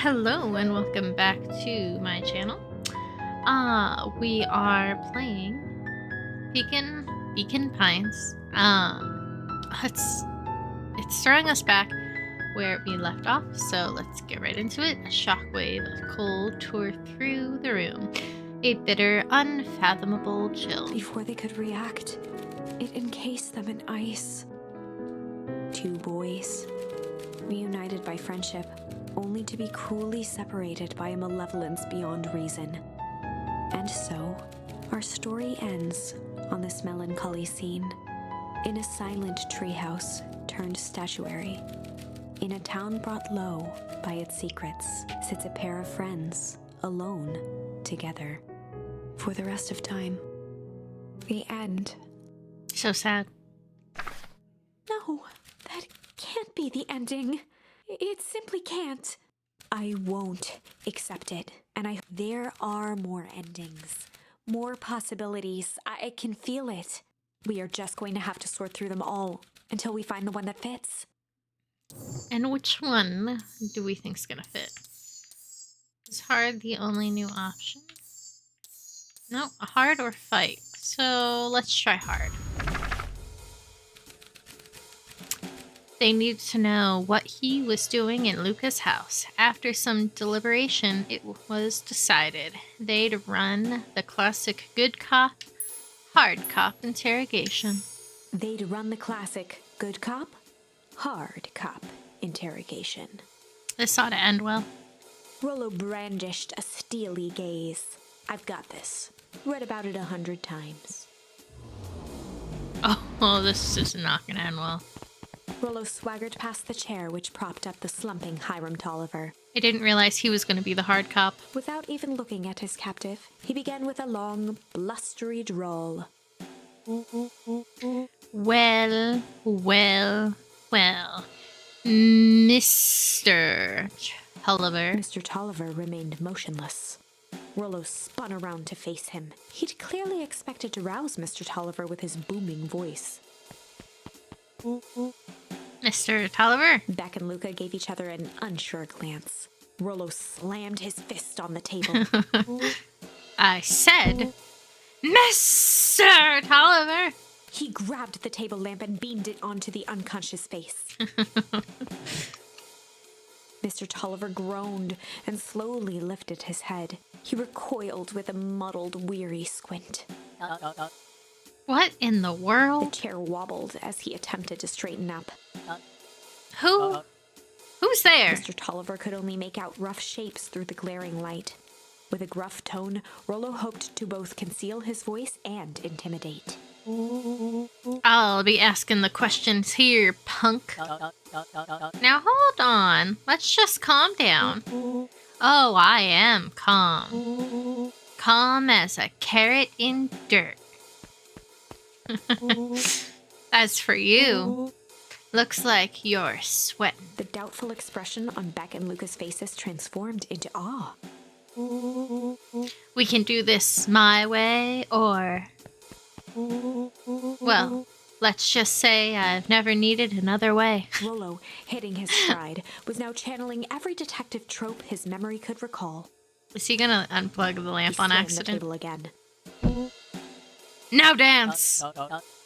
Hello and welcome back to my channel. We are playing Beacon Pines. It's throwing us back where we left off, so let's get right into it. A shockwave of cold tore through the room. A bitter, unfathomable chill. Before they could react, it encased them in ice. Two boys, reunited by friendship, only to be cruelly separated by a malevolence beyond reason. And so, our story ends on this melancholy scene. In a silent treehouse turned statuary, in a town brought low by its secrets, sits a pair of friends, alone, together. For the rest of time. The end. So sad. No, that can't be the ending. It simply can't. I won't accept it. And there are more endings, more possibilities. I can feel it. We are just going to have to sort through them all until we find the one that fits. And which one do we think's gonna fit? Is hard the only new option? No, hard or fight. So let's try hard. They needed to know what he was doing in Luca's house. After some deliberation, it was decided they'd run the classic good cop, hard cop interrogation. They'd run the classic good cop, hard cop interrogation. This ought to end well. Rollo brandished a steely gaze. I've got this. Read about it 100 times. Oh, this is not gonna end well. Rollo swaggered past the chair which propped up the slumping Hiram Tolliver. I didn't realize he was gonna be the hard cop. Without even looking at his captive, he began with a long, blustery drawl. Well, Mr. Tolliver. Mr. Tolliver remained motionless. Rollo spun around to face him. He'd clearly expected to rouse Mr. Tolliver with his booming voice. Mr. Tolliver? Beck and Luca gave each other an unsure glance. Rollo slammed his fist on the table. I said, Mr. Tolliver! He grabbed the table lamp and beamed it onto the unconscious face. Mr. Tolliver groaned and slowly lifted his head. He recoiled with a muddled, weary squint. What in the The world? chair wobbled as he attempted to straighten up. Who's there? Mr. Tolliver could only make out rough shapes through the glaring light. With a gruff tone, Rollo hoped to both conceal his voice and intimidate. I'll be asking the questions here, punk. Now hold on. Let's just calm down. Oh, I am calm. Calm as a carrot in dirt. As for you, looks like you're sweating. The doubtful expression on Beck and Luca's faces transformed into awe. We can do this my way, or... Well, let's just say I've never needed another way. Rollo, hitting his stride, was now channeling every detective trope his memory could recall. Is he gonna unplug the lamp He on slammed accident? the table again. Now dance!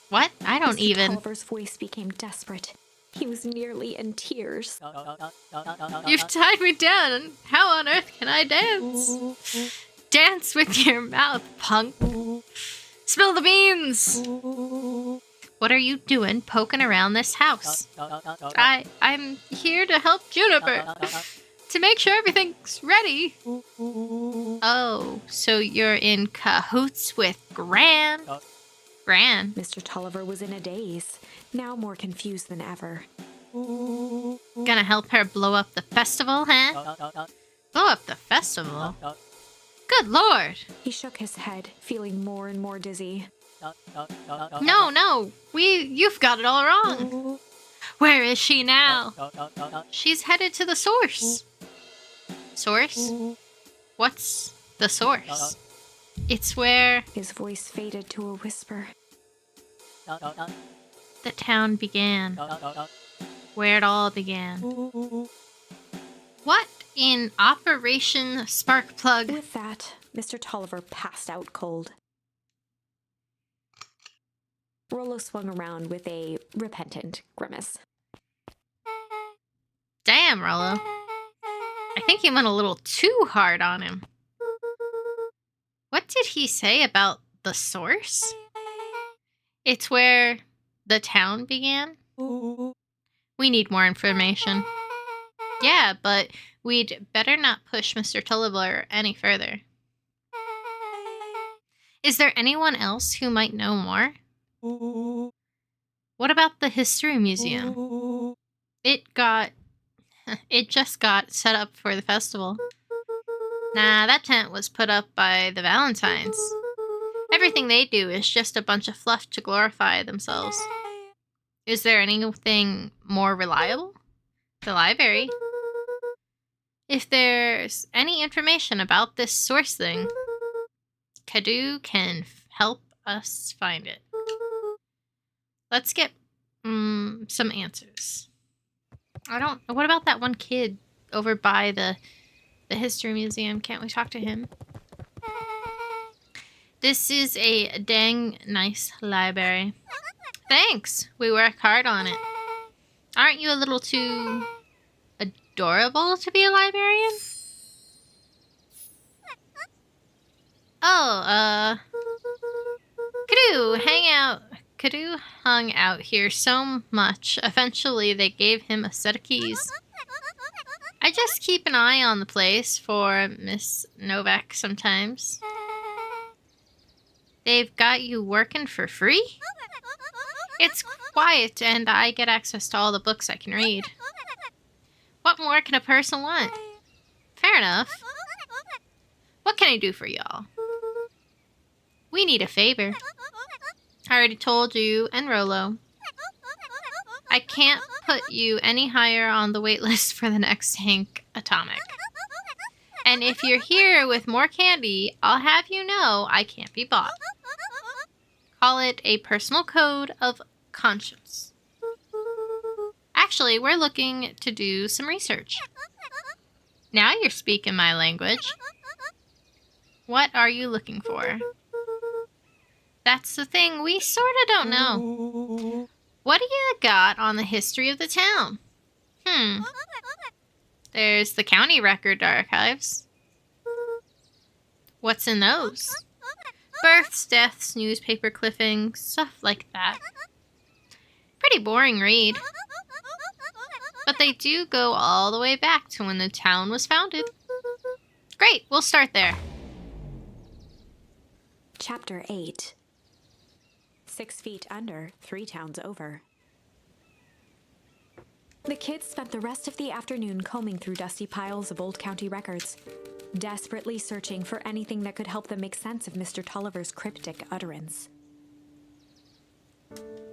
What? I don't Mr. even... Tolliver's voice became desperate. He was nearly in tears. You've tied me down. How on earth can I dance? Dance with your mouth, punk. Spill the beans. What are you doing poking around this house? I'm here to help Juniper. To make sure everything's ready. Oh, so you're in cahoots with Gran? Gran? Mr. Tolliver was in a daze, now more confused than ever. Gonna help her blow up the festival, huh? Blow up the festival? Good lord! He shook his head, feeling more and more dizzy. No, you've got it all wrong. Where is she now? She's headed to the source. Source? What's the source? It's where His voice faded to a whisper. the town began. Where it all began. What in Operation Sparkplug. With that, Mr. Tolliver passed out cold. Rollo swung around with a repentant grimace. Damn, Rollo. I think you went a little too hard on him. What did he say about the source? It's where the town began? We need more information. Yeah, but we'd better not push Mr. Tulliver any further. Is there anyone else who might know more? What about the History Museum? It just got set up for the festival. Nah, that tent was put up by the Valentines. Everything they do is just a bunch of fluff to glorify themselves. Is there anything more reliable? The library. If there's any information about this source thing, Kadu can help us find it. Let's get some answers. What about that one kid over by the History Museum? Can't we talk to him? This is a dang nice library. Thanks. We work hard on it. Aren't you a little too adorable to be a librarian? Oh, Kadu hung out here so much. Eventually, they gave him a set of keys. I just keep an eye on the place for Miss Novak sometimes. They've got you working for free? It's quiet, and I get access to all the books I can read. What more can a person want? Fair enough. What can I do for y'all? We need a favor. I already told you and Rollo. I can't put you any higher on the wait list for the next Hank Atomic. And if you're here with more candy, I'll have you know I can't be bought. Call it a personal code of conscience. Actually, we're looking to do some research. Now you're speaking my language. What are you looking for? That's the thing, we sorta don't know. What do you got on the history of the town? There's the county record archives. What's in those? Births, deaths, newspaper clippings, stuff like that. Pretty boring read. But they do go all the way back to when the town was founded. Great, we'll start there. Chapter 8. 6 feet under, 3 towns over. The kids spent the rest of the afternoon combing through dusty piles of old county records, desperately searching for anything that could help them make sense of Mr. Tolliver's cryptic utterance.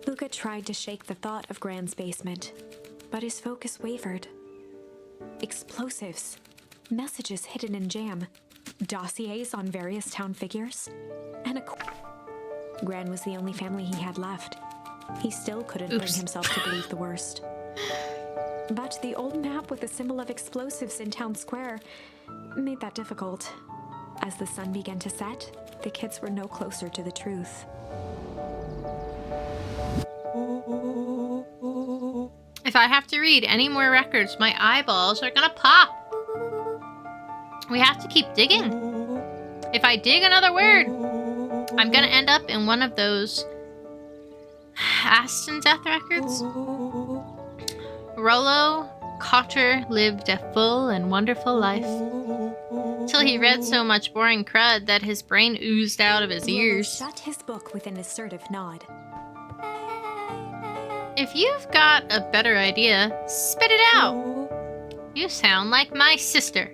Luca tried to shake the thought of Grand's basement, but his focus wavered. Explosives, messages hidden in jam, dossiers on various town figures, and Gran was the only family he had left. He still couldn't bring himself to believe the worst. But the old map with the symbol of explosives in town square made that difficult. As the sun began to set, the kids were no closer to the truth. If I have to read any more records, my eyeballs are gonna pop. We have to keep digging. If I dig another word, I'm gonna end up in one of those Aston death records. Rollo Cotter lived a full and wonderful life, till he read so much boring crud that his brain oozed out of his ears. Rollo shut his book with an assertive nod. If you've got a better idea, spit it out. You sound like my sister.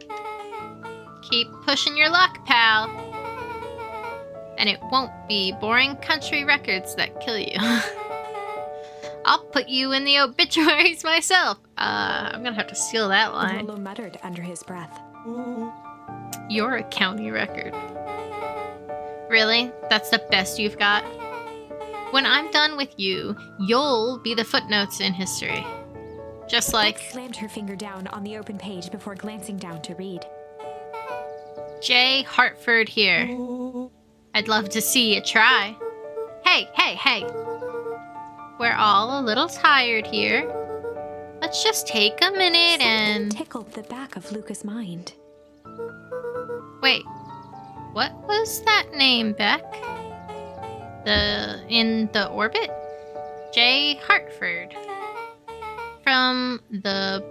Keep pushing your luck, pal. And it won't be boring country records that kill you. I'll put you in the obituaries myself. I'm gonna have to steal that line. Rollo muttered under his breath. You're a county record. Really? That's the best you've got? When I'm done with you, you'll be the footnotes in history. Just like Beck slammed her finger down on the open page before glancing down to read. J. Hartford here. I'd love to see you try. Hey, hey, hey. We're all a little tired here. Let's just take a minute and... Something tickled the back of Luca's mind. Wait, what was that name, Beck? In the orbit? J. Hartford. From the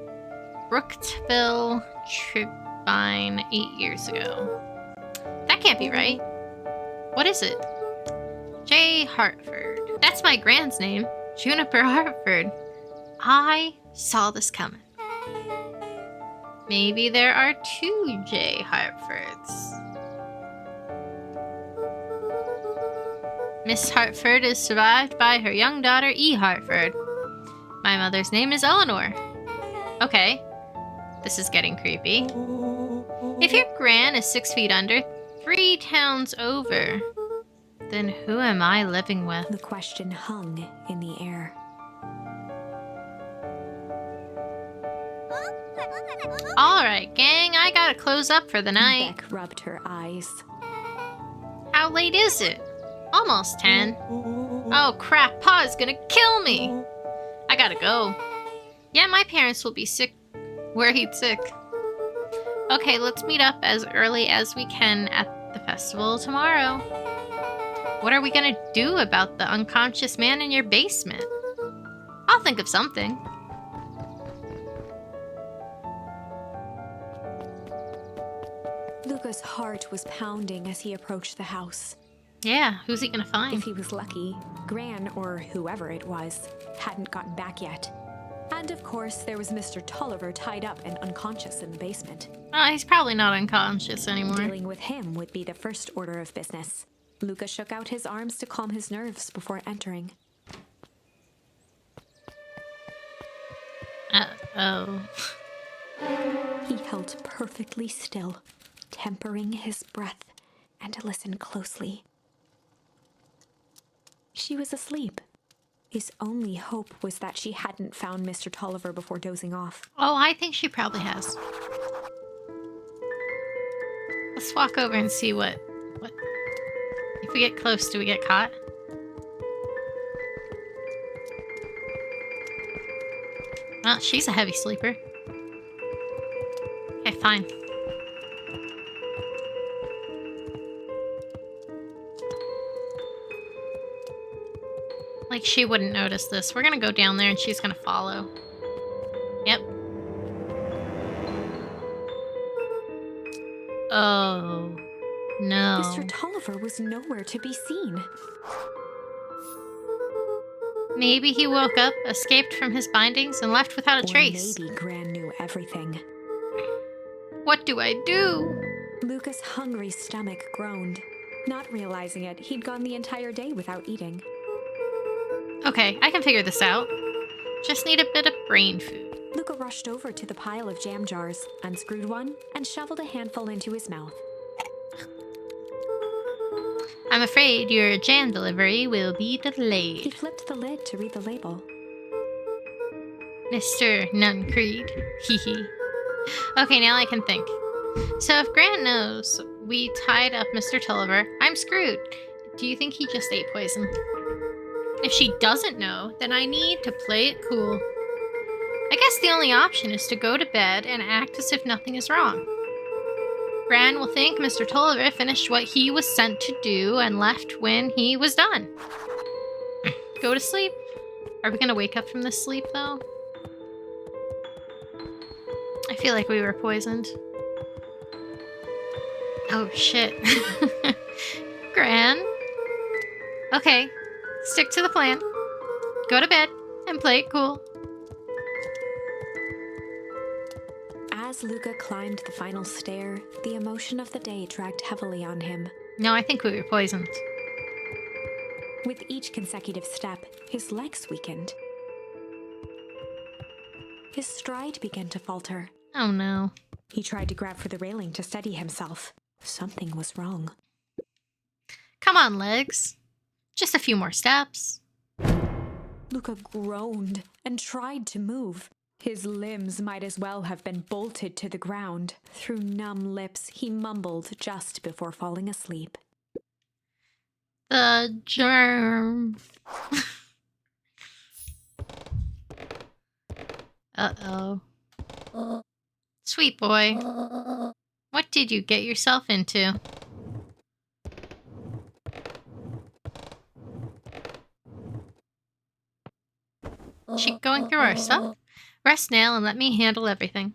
Brookville Tribune 8 years ago. That can't be right. What is it? J. Hartford. That's my grand's name. Juniper Hartford. I saw this coming. Maybe there are 2 J. Hartfords. Miss Hartford is survived by her young daughter, E. Hartford. My mother's name is Eleanor. Okay, this is getting creepy. If your gran is 6 feet under, 3 towns over, then who am I living with? The question hung in the air. Alright, gang, I gotta close up for the night. Beck rubbed her eyes. How late is it? Almost 10. Oh crap, Pa's gonna kill me! I gotta go. Yeah, my parents will be sick. Worried sick. Okay, let's meet up as early as we can at the festival tomorrow. What are we gonna do about the unconscious man in your basement? I'll think of something. Luca's heart was pounding as he approached the house. Yeah, who's he gonna find? If he was lucky, Gran, or whoever it was, hadn't gotten back yet. And of course, there was Mr. Tolliver tied up and unconscious in the basement. He's probably not unconscious anymore. Dealing with him would be the first order of business. Luca shook out his arms to calm his nerves before entering. Uh-oh. He held perfectly still, tempering his breath, and listened closely. She was asleep. His only hope was that she hadn't found Mr. Tolliver before dozing off. Oh, I think she probably has. Let's walk over and see what... If we get close, do we get caught? Oh, she's a heavy sleeper. Okay, fine. Like, she wouldn't notice this. We're gonna go down there and she's gonna follow. Yep. Oh, no. Mr. Tolliver was nowhere to be seen. Maybe he woke up, escaped from his bindings, and left without a trace. Or maybe Gran knew everything. What do I do? Luca's hungry stomach groaned. Not realizing it, he'd gone the entire day without eating. Okay, I can figure this out. Just need a bit of brain food. Luca rushed over to the pile of jam jars, unscrewed one, and shoveled a handful into his mouth. I'm afraid your jam delivery will be He delayed. flipped the lid to read the label. Mr. Nuncreed. Hee. Okay, now I can think. So if Grant knows we tied up Mr. Tolliver, I'm screwed. Do you think he just ate poison? If she doesn't know, then I need to play it cool. I guess the only option is to go to bed and act as if nothing is wrong. Gran will think Mr. Tolliver finished what he was sent to do and left when he was done. Go to sleep? Are we gonna wake up from this sleep, though? I feel like we were poisoned. Oh, shit. Gran? Okay, stick to the plan. Go to bed and play it cool. As Luca climbed the final stair, the emotion of the day dragged heavily on him. No, I think we were poisoned. With each consecutive step, his legs weakened. His stride began to falter. Oh no. He tried to grab for the railing to steady himself. Something was wrong. Come on, legs. Just a few more steps. Luca groaned and tried to move. His limbs might as well have been bolted to the ground. Through numb lips, he mumbled just before falling asleep. The germ. Uh-oh. Sweet boy. What did you get yourself into? She going through our stuff? Rest now and let me handle everything.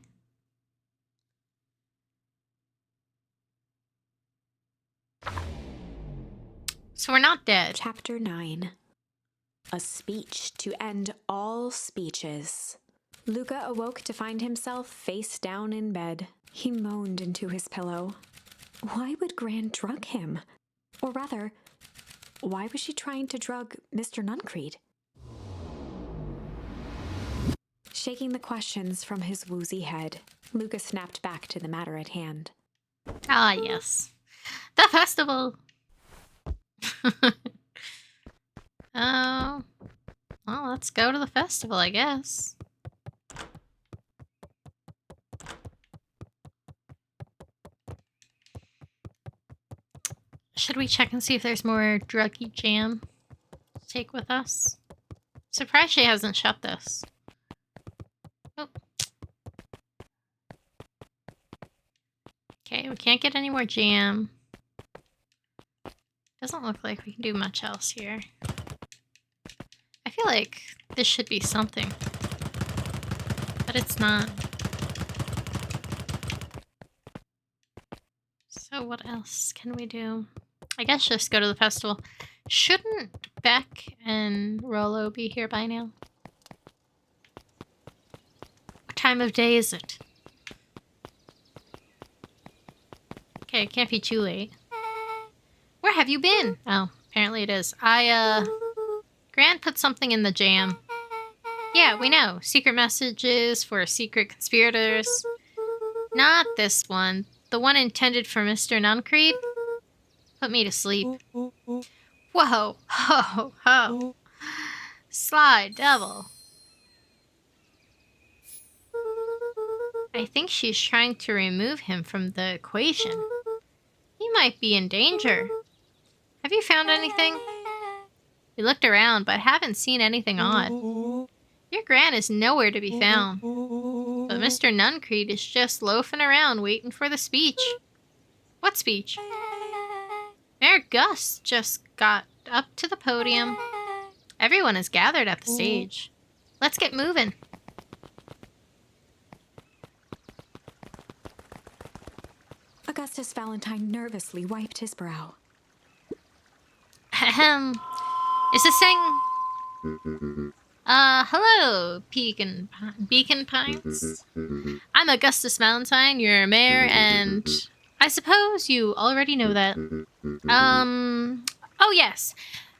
So we're not dead. Chapter 9. A speech to end all speeches. Luca awoke to find himself face down in bed. He moaned into his pillow. Why would Gran drug him? Or rather, why was she trying to drug Mr. Nuncreed? Shaking the questions from his woozy head, Luca snapped back to the matter at hand. Ah, yes. The festival! Oh. Well, let's go to the festival, I guess. Should we check and see if there's more druggy jam to take with us? Surprised she hasn't shut this. Oh. Okay, we can't get any more jam. Doesn't look like we can do much else here. I feel like this should be something, but it's not. So what else can we do? I guess just go to the festival. Shouldn't Beck and Rolo be here by now? What time of day is it? Okay, it can't be too late. Where have you been? Oh, apparently it is. Gran put something in the jam. Yeah, we know. Secret messages for secret conspirators. Not this one. The one intended for Mr. Nuncreed? Put me to sleep. Whoa, ho, ho. Sly devil. I think she's trying to remove him from the equation. He might be in danger. Have you found anything? We looked around, but haven't seen anything odd. Your Gran is nowhere to be found. But Mr. Nuncreed is just loafing around waiting for the speech. What speech? Mayor Gus just got up to the podium. Everyone is gathered at the stage. Let's get moving. Augustus Valentine nervously wiped his brow. Ahem. Is this thing... hello, Beacon Pines. I'm Augustus Valentine, your mayor, and I suppose you already know that. Oh yes.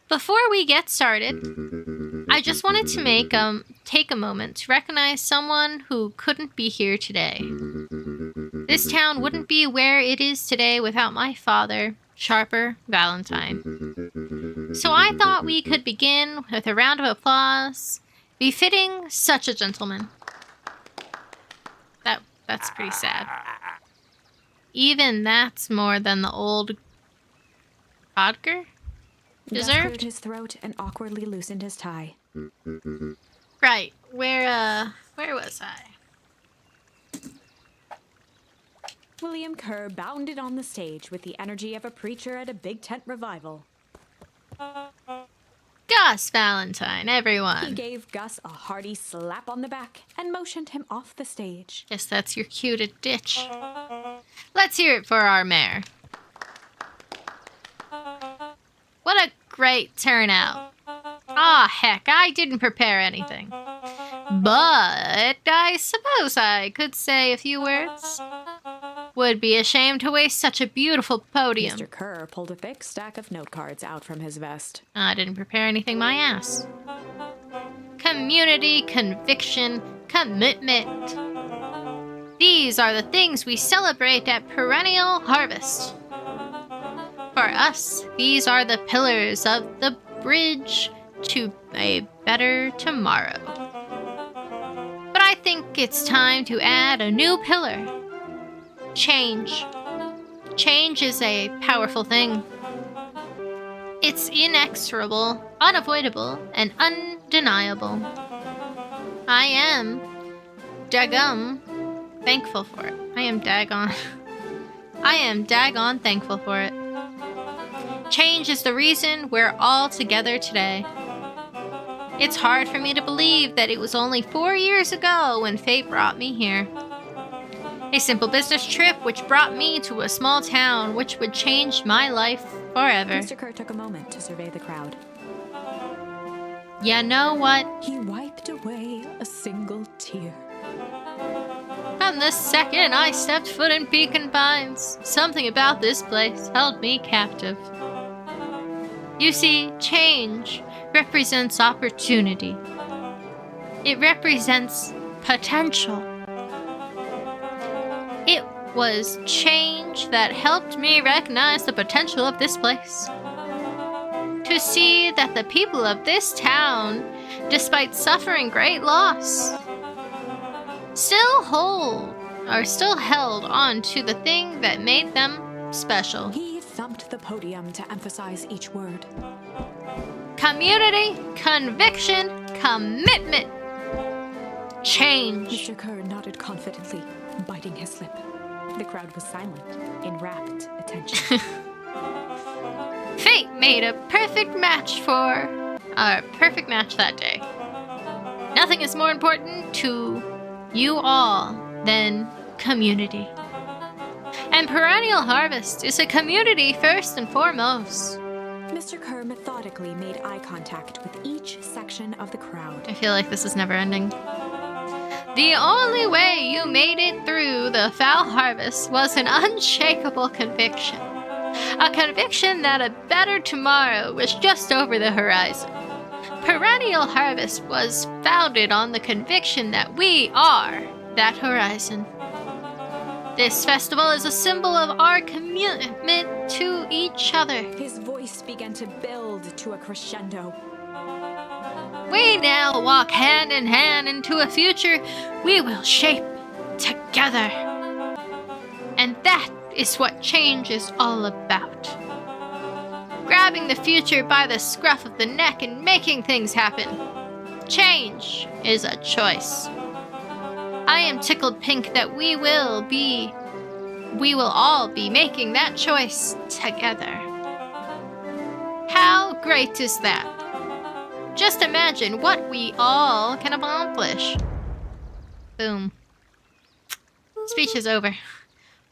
Before we get started, I just wanted to take a moment to recognize someone who couldn't be here today. This town wouldn't be where it is today without my father, Sharper Valentine. So I thought we could begin with a round of applause, befitting such a gentleman. That's pretty sad. Even that's more than the old Odger Gus deserved. cleared his throat and awkwardly loosened his tie. Right, where was I? William Kerr bounded on the stage with the energy of a preacher at a big tent revival. Gus Valentine, everyone. He gave Gus a hearty slap on the back and motioned him off the stage. Guess that's your cue to ditch. Let's hear it for our mayor. What a great turnout. Aw, heck, I didn't prepare anything. But I suppose I could say a few words. Would be a shame to waste such a beautiful podium. Mr. Kerr pulled a thick stack of note cards out from his vest. I didn't prepare anything my ass. Community, conviction, commitment. These are the things we celebrate at Perennial Harvest. For us, these are the pillars of the bridge to a better tomorrow. But I think it's time to add a new pillar. Change. Change is a powerful thing. It's inexorable, unavoidable, and undeniable. I am daggum thankful for it. I am daggone thankful for it. Change is the reason we're all together today. It's hard for me to believe that it was only 4 years ago when fate brought me here. A simple business trip which brought me to a small town which would change my life forever. Mr. Kerr took a moment to survey the crowd. You know what? He wiped away a single tear. From the second I stepped foot in Beacon Pines, something about this place held me captive. You see, change represents opportunity. It represents potential. It was change that helped me recognize the potential of this place. To see that the people of this town, despite suffering great loss, still held on to the thing that made them special. He thumped the podium to emphasize each word. Community, conviction, commitment, change. Mr. Kerr nodded confidently, biting his lip. The crowd was silent, in rapt attention. Fate made a perfect match that day. Nothing is more important to you all than community. And Perennial Harvest is a community first and foremost. Mr. Kerr methodically made eye contact with each section of the crowd. I feel like this is never ending. The only way you made it through the foul harvest was an unshakable conviction. A conviction that a better tomorrow was just over the horizon. Perennial Harvest was founded on the conviction that we are that horizon. This festival is a symbol of our commitment to each other. His voice began to build to a crescendo. We now walk hand in hand into a future we will shape together. And that is what change is all about. Grabbing the future by the scruff of the neck and making things happen. Change is a choice. I am tickled pink that we will all be making that choice together. How great is that? Just imagine what we all can accomplish. Boom. Speech is over.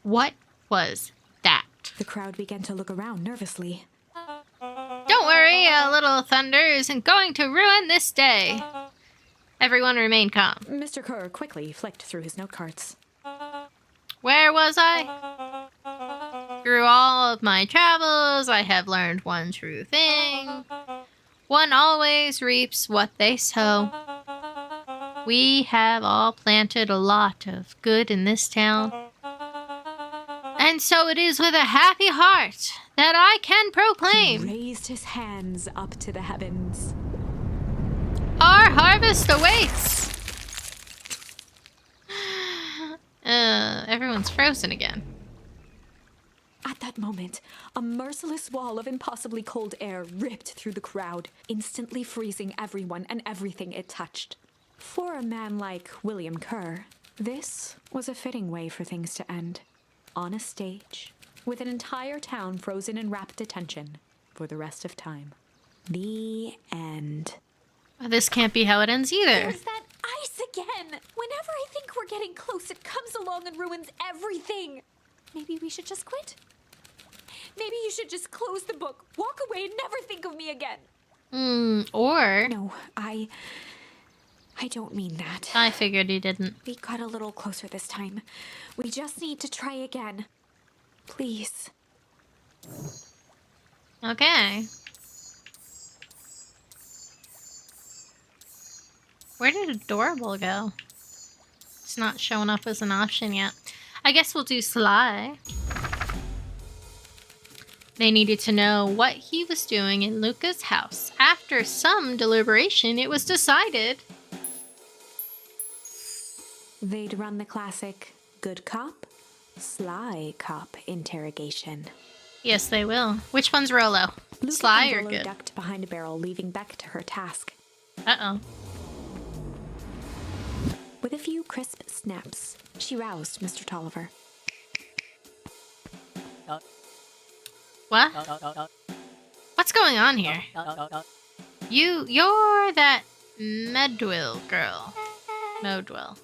What was that? The crowd began to look around nervously. Don't worry, a little thunder isn't going to ruin this day. Everyone remain calm. Mr. Kerr quickly flicked through his note cards. Where was I? Through all of my travels, I have learned one true thing. One always reaps what they sow. We have all planted a lot of good in this town. And so it is with a happy heart that I can proclaim. He raised his hands up to the heavens. Our harvest awaits! Everyone's frozen again. At that moment, a merciless wall of impossibly cold air ripped through the crowd, instantly freezing everyone and everything it touched. For a man like William Kerr, this was a fitting way for things to end. On a stage, with an entire town frozen in rapt attention for the rest of time. The end. This can't be how it ends either. There's that ice again! Whenever I think we're getting close, it comes along and ruins everything. Maybe we should just quit? Maybe you should just close the book, walk away, and never think of me again. Or... No, I don't mean that. I figured you didn't. We got a little closer this time. We just need to try again. Please. Okay. Where did Adorable go? It's not showing up as an option yet. I guess we'll do Sly. They needed to know what he was doing in Luca's house. After some deliberation, it was decided They'd run the classic good cop, sly cop interrogation. Yes, they will. Which one's Rolo? Luke Sly and or Rolo good? ducked behind a barrel, leaving Beck to her task. Uh-oh. With a few crisp snaps, she roused Mr. Tolliver. What? What's going on here? You're that Medwill girl. Modwell.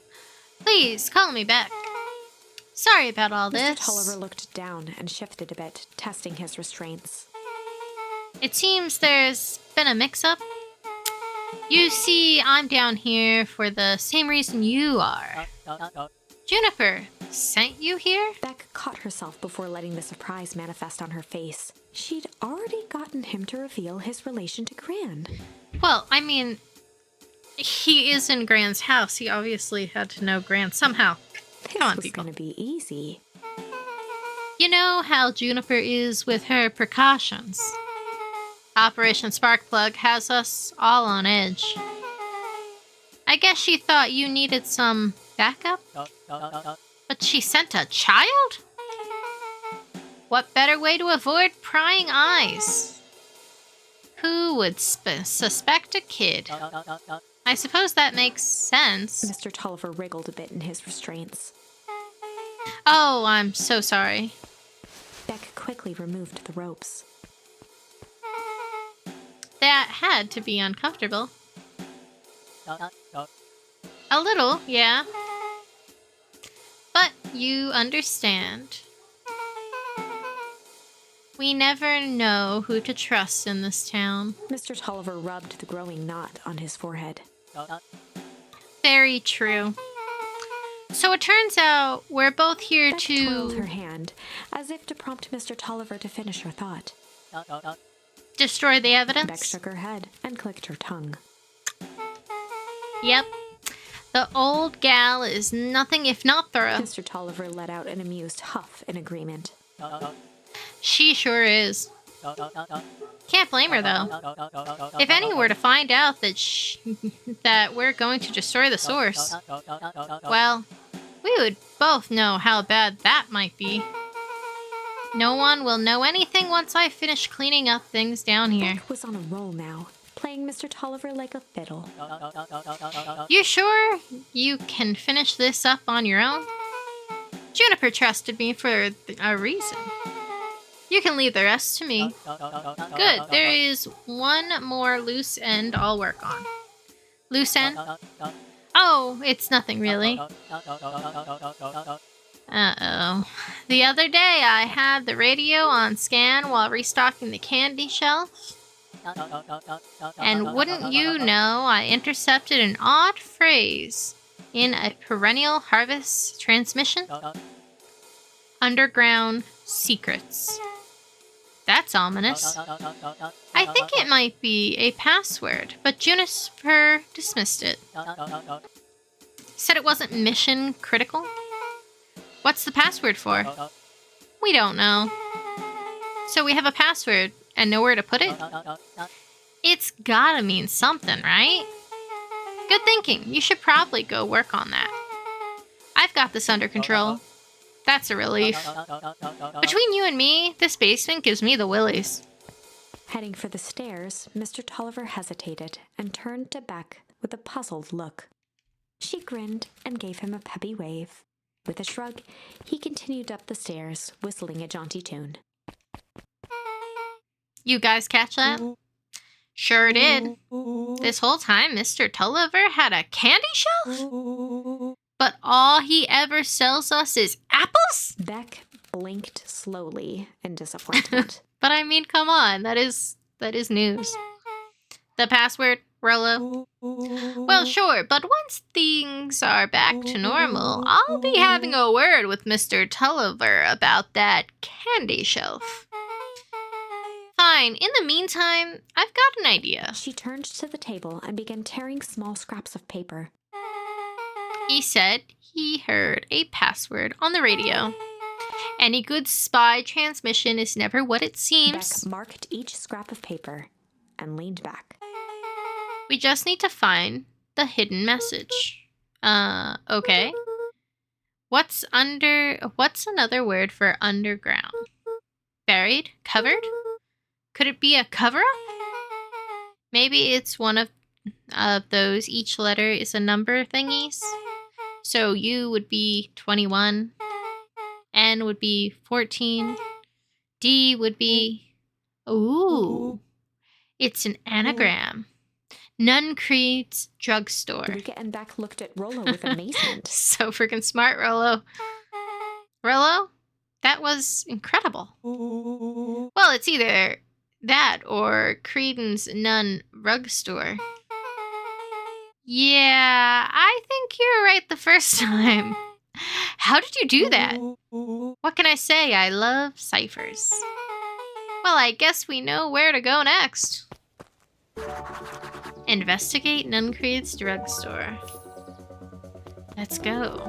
Please, call me back. Sorry about all this. Mr. Tolliver looked down and shifted a bit, testing his restraints. It seems there's been a mix-up. You see, I'm down here for the same reason you are. Juniper sent you here? Beck caught herself before letting the surprise manifest on her face. She'd already gotten him to reveal his relation to Gran. Well, I mean, he is in Gran's house. He obviously had to know Gran somehow. Come on, This was people. going to be easy. You know how Juniper is with her precautions. Operation Sparkplug has us all on edge. I guess she thought you needed some backup? But she sent a child? What better way to avoid prying eyes? Who would suspect a kid? I suppose that makes sense. Mr. Tolliver wriggled a bit in his restraints. Oh, I'm so sorry. Beck quickly removed the ropes. That had to be uncomfortable. A little, yeah. But you understand. We never know who to trust in this town. Mr. Tolliver rubbed the growing knot on his forehead. Very true. So it turns out we're both here Beck twirled her to hand, as if to prompt Mr. Tolliver to finish her thought. destroy the Beck evidence. shook her head and clicked her tongue. Yep. The old gal is nothing if not thorough. Mr. Tolliver let out an amused huff in agreement. She sure is. Can't blame her, though. If any were to find out that that we're going to destroy the source, well, we would both know how bad that might be. No one will know anything once I finish cleaning up things down here. Beck was on a roll now, playing Mr. Tolliver like a fiddle. You sure you can finish this up on your own? Juniper trusted me for a reason. You can leave the rest to me. Good, there is one more loose end I'll work on. Loose end? Oh, it's nothing really. Uh-oh. The other day I had the radio on scan while restocking the candy shelf. And wouldn't you know, I intercepted an odd phrase in a perennial harvest transmission? Underground secrets. That's ominous. I think it might be a password, but Juniper dismissed it. Said it wasn't mission critical. What's the password for? We don't know. So we have a password and nowhere to put it? It's gotta mean something, right? Good thinking. You should probably go work on that. I've got this under control. That's a relief. Between you and me, this basement gives me the willies. Heading for the stairs, Mr. Tolliver hesitated and turned to Beck with a puzzled look. She grinned and gave him a peppy wave. With a shrug, he continued up the stairs, whistling a jaunty tune. You guys catch that? Sure did. This whole time, Mr. Tolliver had a candy shelf? But all he ever sells us is apples? Beck blinked slowly in disappointment. But I mean, come on, that is news. The password, Rolo? Well, sure, but once things are back to normal, I'll be having a word with Mr. Tolliver about that candy shelf. Fine, in the meantime, I've got an idea. She turned to the table and began tearing small scraps of paper. He said he heard a password on the radio. Any good spy transmission is never what it seems. Beck marked each scrap of paper and leaned back. We just need to find the hidden message. Okay. What's another word for underground? Buried? Covered? Could it be a cover-up? Maybe it's one of those each letter is a number thingies. So U would be 21, N would be 14, D would be... Ooh, it's an anagram. Nuncreed's drugstore. Luca and Beck looked at Rollo with amazement. So freaking smart, Rollo. Rollo, that was incredible. Well, it's either that or Creedon's Nun Rug Store. Yeah, I think you were right the first time. How did you do that? What can I say? I love ciphers. Well, I guess we know where to go next. Investigate Nuncreed's drugstore. Let's go.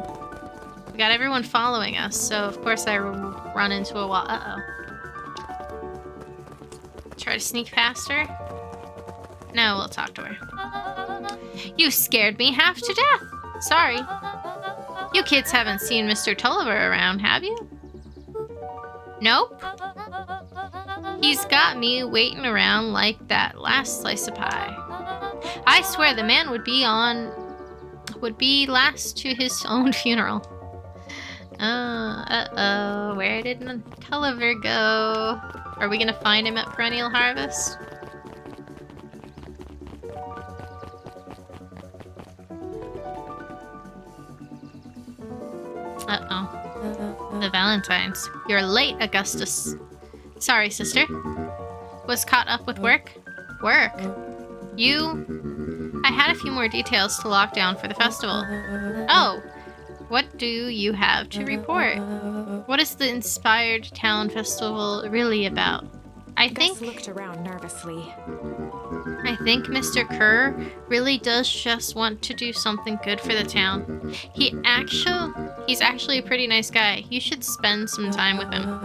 We got everyone following us, so of course I run into a wall. Uh-oh. Try to sneak past her? No, we'll talk to her. You scared me half to death. Sorry. You kids haven't seen Mr. Tulliver around, have you? Nope. He's got me waiting around like that last slice of pie. I swear the man would be last to his own funeral. Uh-oh. Where did Tulliver go? Are we gonna find him at Perennial Harvest? Uh-oh. The Valentines. You're late, Augustus. Sorry, sister. Was caught up with work? Work? I had a few more details to lock down for the festival. Oh! What do you have to report? What is the Inspired Town Festival really about? Gus looked around nervously. I think Mr. Kerr really does just want to do something good for the town. He's actually a pretty nice guy. You should spend some time with him.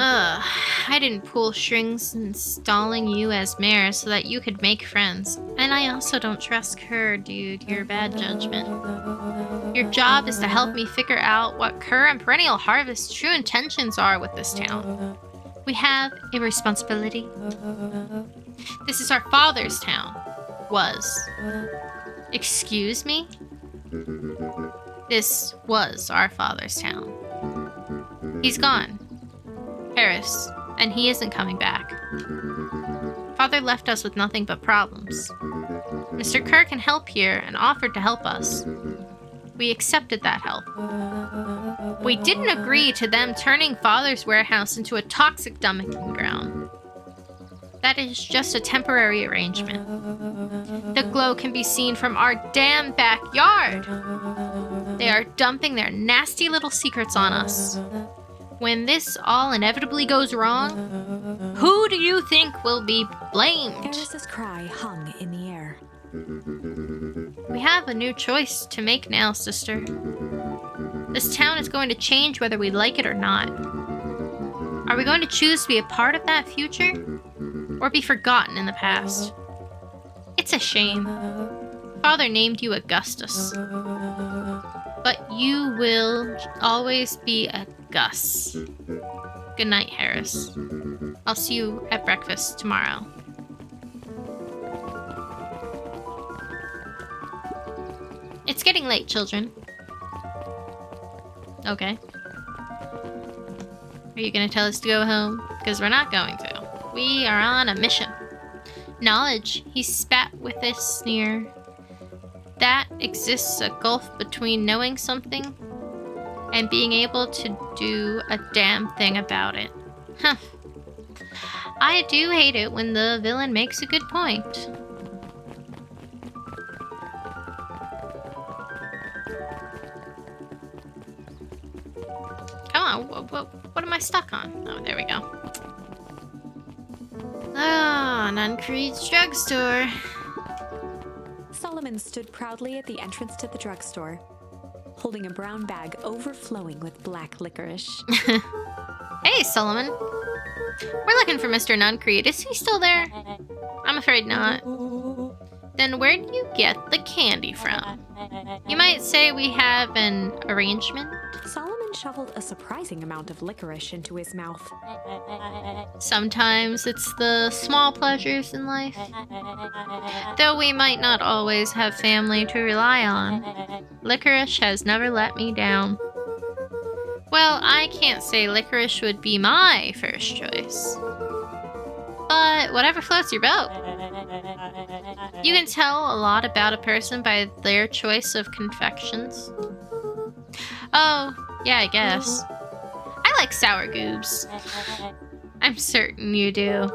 I didn't pull strings installing you as mayor so that you could make friends. And I also don't trust Kerr, dude. You're bad judgment. Your job is to help me figure out what Kerr and Perennial Harvest's true intentions are with this town. We have a responsibility. This is our father's town. Was. Excuse me? This was our father's town. He's gone. Harris. And he isn't coming back. Father left us with nothing but problems. Mr. Kerr can help here and offered to help us. We accepted that help. We didn't agree to them turning Father's warehouse into a toxic dumping ground. That is just a temporary arrangement. The glow can be seen from our damn backyard. They are dumping their nasty little secrets on us. When this all inevitably goes wrong, who do you think will be blamed? Harris's cry hung in the air. We have a new choice to make now, sister. This town is going to change whether we like it or not. Are we going to choose to be a part of that future? Or be forgotten in the past? It's a shame. Father named you Augustus. But you will always be a Gus. Good night, Harris. I'll see you at breakfast tomorrow. It's getting late, children. Okay. Are you gonna tell us to go home? Because we're not going to. We are on a mission. Knowledge, he spat with a sneer. That exists a gulf between knowing something and being able to do a damn thing about it. Huh. I do hate it when the villain makes a good point. Come on, what am I stuck on? Oh, there we go. Ah, Nuncreed's drugstore. Solomon stood proudly at the entrance to the drugstore, holding a brown bag overflowing with black licorice. Hey, Solomon. We're looking for Mr. Nuncreed. Is he still there? I'm afraid not. Then where do you get the candy from? You might say we have an arrangement. Solomon shoveled a surprising amount of licorice into his mouth. Sometimes it's the small pleasures in life. Though we might not always have family to rely on, licorice has never let me down. Well, I can't say licorice would be my first choice. But whatever floats your boat. You can tell a lot about a person by their choice of confections. Oh, yeah, I guess. I like sour goobs. I'm certain you do.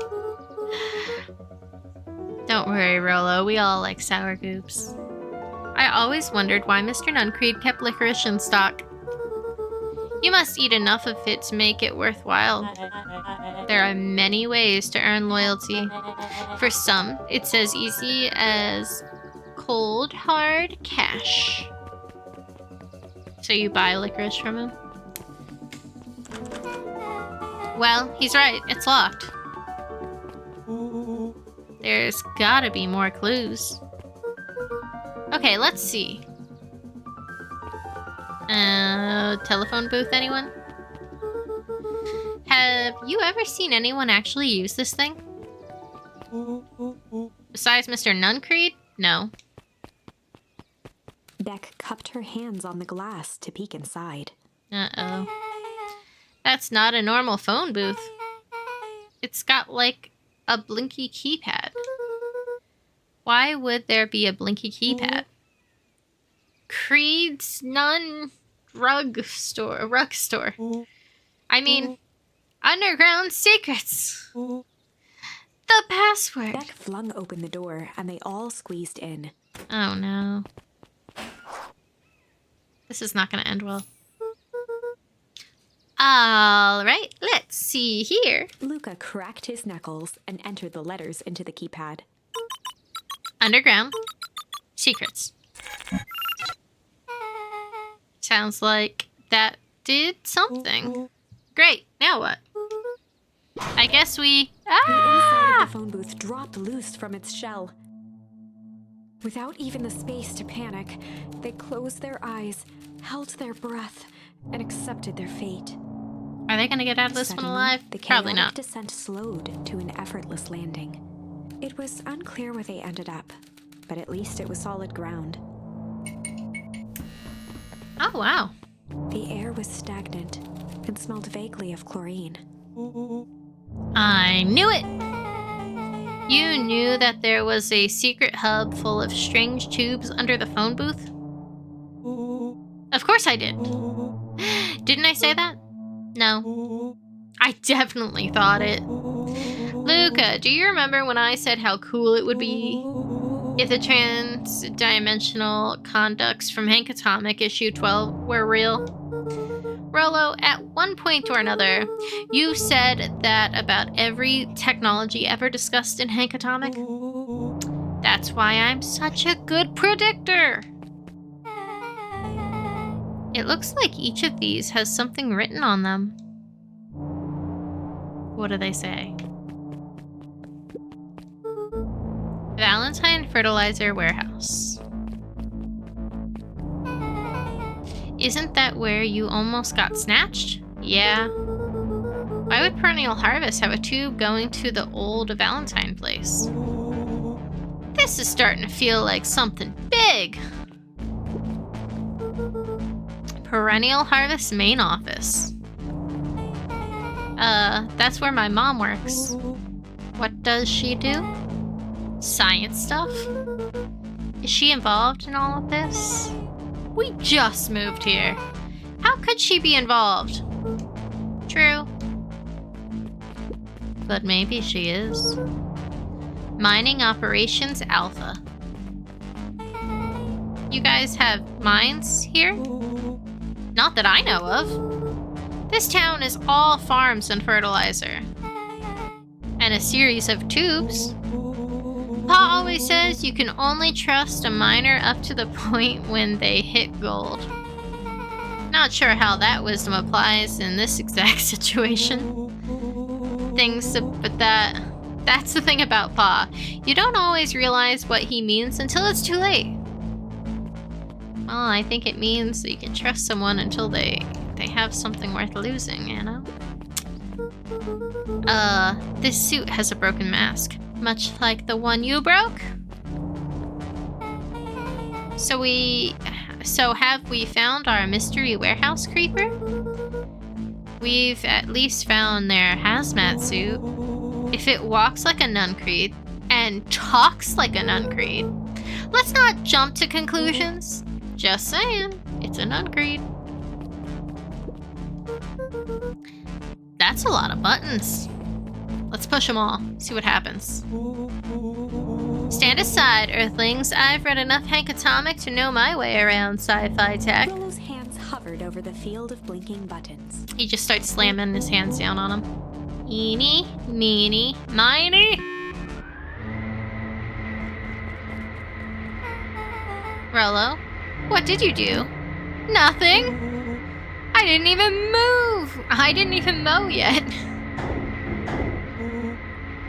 Don't worry, Rollo, we all like sour goobs. I always wondered why Mr. Nuncreed kept licorice in stock. You must eat enough of it to make it worthwhile. There are many ways to earn loyalty. For some, it's as easy as cold, hard cash. So you buy licorice from him? Well, he's right. It's locked. There's gotta be more clues. Okay, let's see. Telephone booth, anyone? Have you ever seen anyone actually use this thing? Besides Mr. Nuncreed? No. Beck cupped her hands on the glass to peek inside. Uh-oh. That's not a normal phone booth. It's got, like, a blinky keypad. Why would there be a blinky keypad? Creed's rug store. I mean, underground secrets. The password. Beck flung open the door, and they all squeezed in. Oh, no. This is not going to end well. All right, let's see here. Luca cracked his knuckles and entered the letters into the keypad. Underground. Secrets. Sounds like that did something. Great, now what? I guess we... The inside of the phone booth dropped loose from its shell. Without even the space to panic, they closed their eyes, held their breath, and accepted their fate. Are they gonna get out of this one alive? The Probably not. descent slowed to an effortless landing. It was unclear where they ended up, but at least it was solid ground. Oh, wow. The air was stagnant and smelled vaguely of chlorine. I knew it! You knew that there was a secret hub full of strange tubes under the phone booth? Of course I did. Didn't I say that? No. I definitely thought it. Luca, do you remember when I said how cool it would be if the trans-dimensional conducts from Hank Atomic issue 12 were real? Rollo, at one point or another, you said that about every technology ever discussed in Hank Atomic. That's why I'm such a good predictor. It looks like each of these has something written on them. What do they say? Valentine Fertilizer Warehouse. Isn't that where you almost got snatched? Yeah. Why would Perennial Harvest have a tube going to the old Valentine place? This is starting to feel like something big. Perennial Harvest main office. That's where my mom works. What does she do? Science stuff? Is she involved in all of this? We just moved here. How could she be involved? True. But maybe she is. Mining Operations Alpha. You guys have mines here? Not that I know of. This town is all farms and fertilizer. And a series of tubes. Pa always says you can only trust a miner up to the point when they hit gold. Not sure how that wisdom applies in this exact situation. Things but that That's the thing about Pa. You don't always realize what he means until it's too late. Well, I think it means that you can trust someone until they have something worth losing, you know? This suit has a broken mask, much like the one you broke. So have we found our mystery warehouse creeper? We've at least found their hazmat suit. If it walks like a Nuncreed and talks like a Nuncreed, let's not jump to conclusions. Just saying, it's a Nuncreed. That's a lot of buttons. Let's push them all, see what happens. Stand aside, Earthlings. I've read enough Hank Atomic to know my way around sci-fi tech. Willow's hands hovered over the field of blinking buttons. He just starts slamming his hands down on them. Eeny, meeny, miny. Rollo, what did you do? Nothing. I didn't even move. I didn't even mow yet.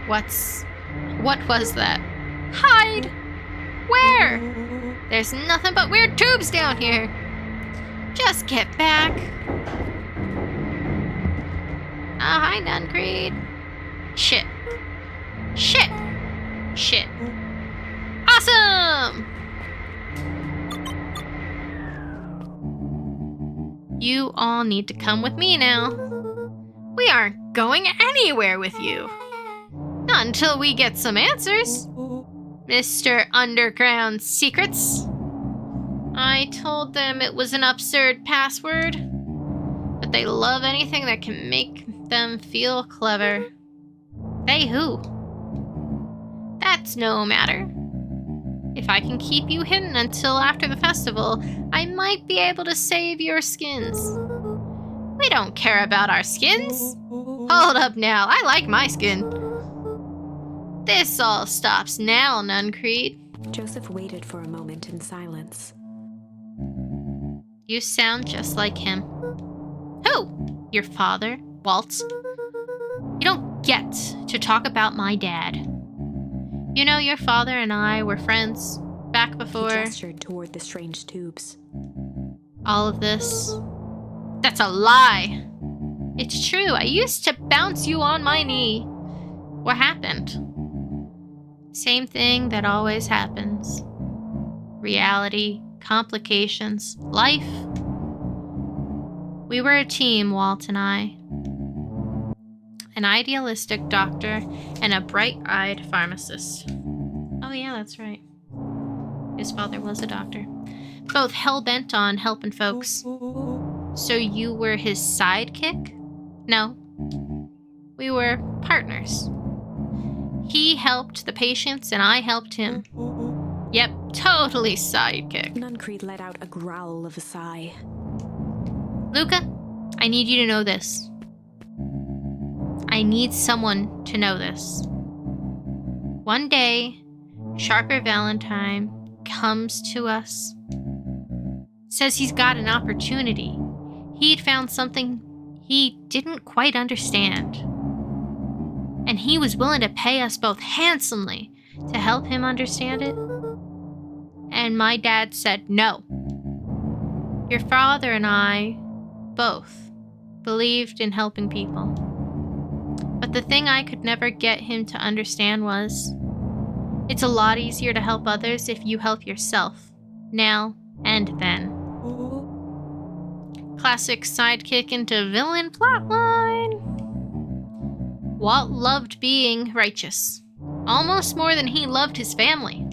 What was that? Hide! Where? There's nothing but weird tubes down here. Just get back. Hi, Nuncreed. Shit. Shit. Shit. Awesome! You all need to come with me now. We aren't going anywhere with you. Not until we get some answers. Mr. Underground Secrets. I told them it was an absurd password, but they love anything that can make them feel clever. They who? That's no matter. If I can keep you hidden until after the festival, I might be able to save your skins. We don't care about our skins. Hold up now, I like my skin. This all stops now, Nuncreed. Joseph waited for a moment in silence. You sound just like him. Who? Your father, Walt? You don't get to talk about my dad. You know, your father and I were friends back before... He gestured toward the strange tubes. All of this. That's a lie. It's true, I used to bounce you on my knee. What happened? Same thing that always happens. Reality, complications, life. We were a team, Walt and I. An idealistic doctor and a bright-eyed pharmacist. Oh yeah, that's right. His father was a doctor. Both hell-bent on helping folks. So you were his sidekick? No. We were partners. He helped the patients and I helped him. Yep, totally sidekick. Nuncreed let out a growl of a sigh. Luca, I need you to know this. I need someone to know this. One day, Sharper Valentine comes to us, says he's got an opportunity. He'd found something he didn't quite understand. And he was willing to pay us both handsomely to help him understand it. And my dad said no. Your father and I both believed in helping people. But the thing I could never get him to understand was, it's a lot easier to help others if you help yourself, now and then. Classic sidekick into villain plotline. Walt loved being righteous, almost more than he loved his family.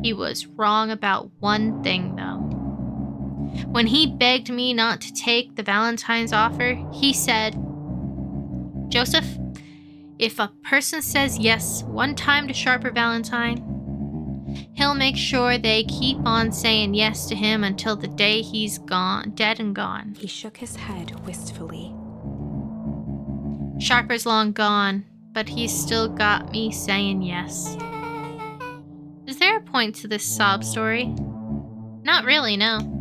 He was wrong about one thing, though. When he begged me not to take the Valentine's offer, he said, Joseph, if a person says yes one time to Sharper Valentine, he'll make sure they keep on saying yes to him until the day he's gone, dead and gone. He shook his head wistfully. Sharper's long gone, but he's still got me saying yes. Is there a point to this sob story? Not really, no.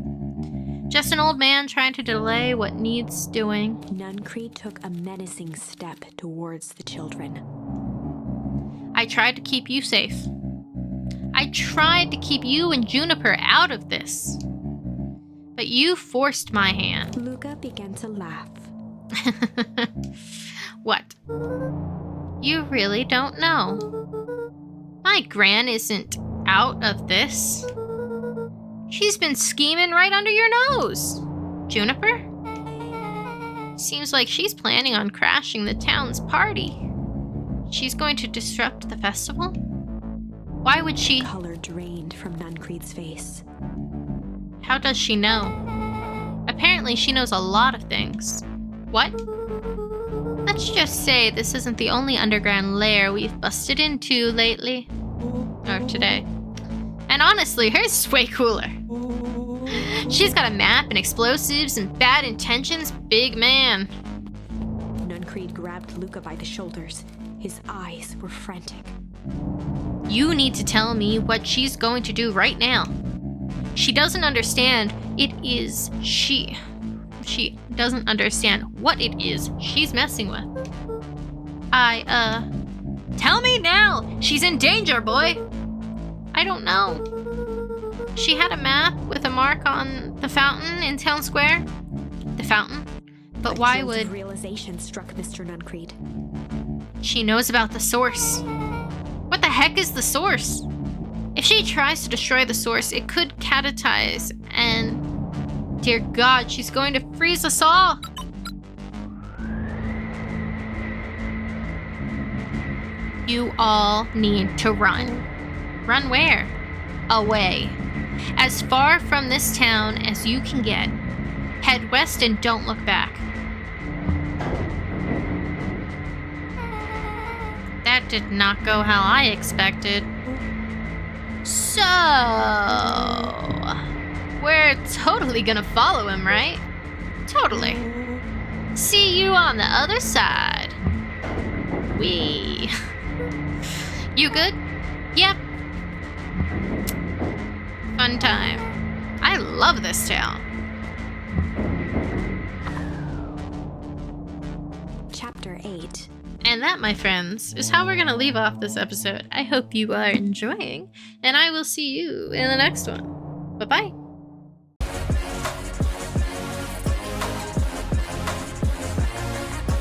Just an old man trying to delay what needs doing. Nuncreed took a menacing step towards the children. I tried to keep you safe. I tried to keep you and Juniper out of this. But you forced my hand. Luca began to laugh. What? You really don't know. My Gran isn't out of this. She's been scheming right under your nose. Juniper? Seems like she's planning on crashing the town's party. She's going to disrupt the festival? Why would she? Color drained from Nuncreed's face. How does she know? Apparently she knows a lot of things. What? Let's just say this isn't the only underground lair we've busted into lately. Or today. And honestly, hers is way cooler. She's got a map and explosives and bad intentions. Big man. Nuncreed grabbed Luca by the shoulders. His eyes were frantic. You need to tell me what she's going to do right now. She doesn't understand it is she. She doesn't understand what it is she's messing with. Tell me now! She's in danger, boy! I don't know. She had a map with a mark on the fountain in Town Square. The fountain? But why would... Realization struck Mr. Nuncreed. She knows about the source. What the heck is the source? If she tries to destroy the source, it could catatize and... Dear God, she's going to freeze us all! You all need to run. Run where? Away. As far from this town as you can get. Head west and don't look back. That did not go how I expected. So... we're totally gonna follow him, right? Totally. See you on the other side. Wee. You good? Yep. Fun time. I love this town. Chapter 8. And that, my friends, is how we're gonna leave off this episode. I hope you are enjoying, and I will see you in the next one. Bye-bye.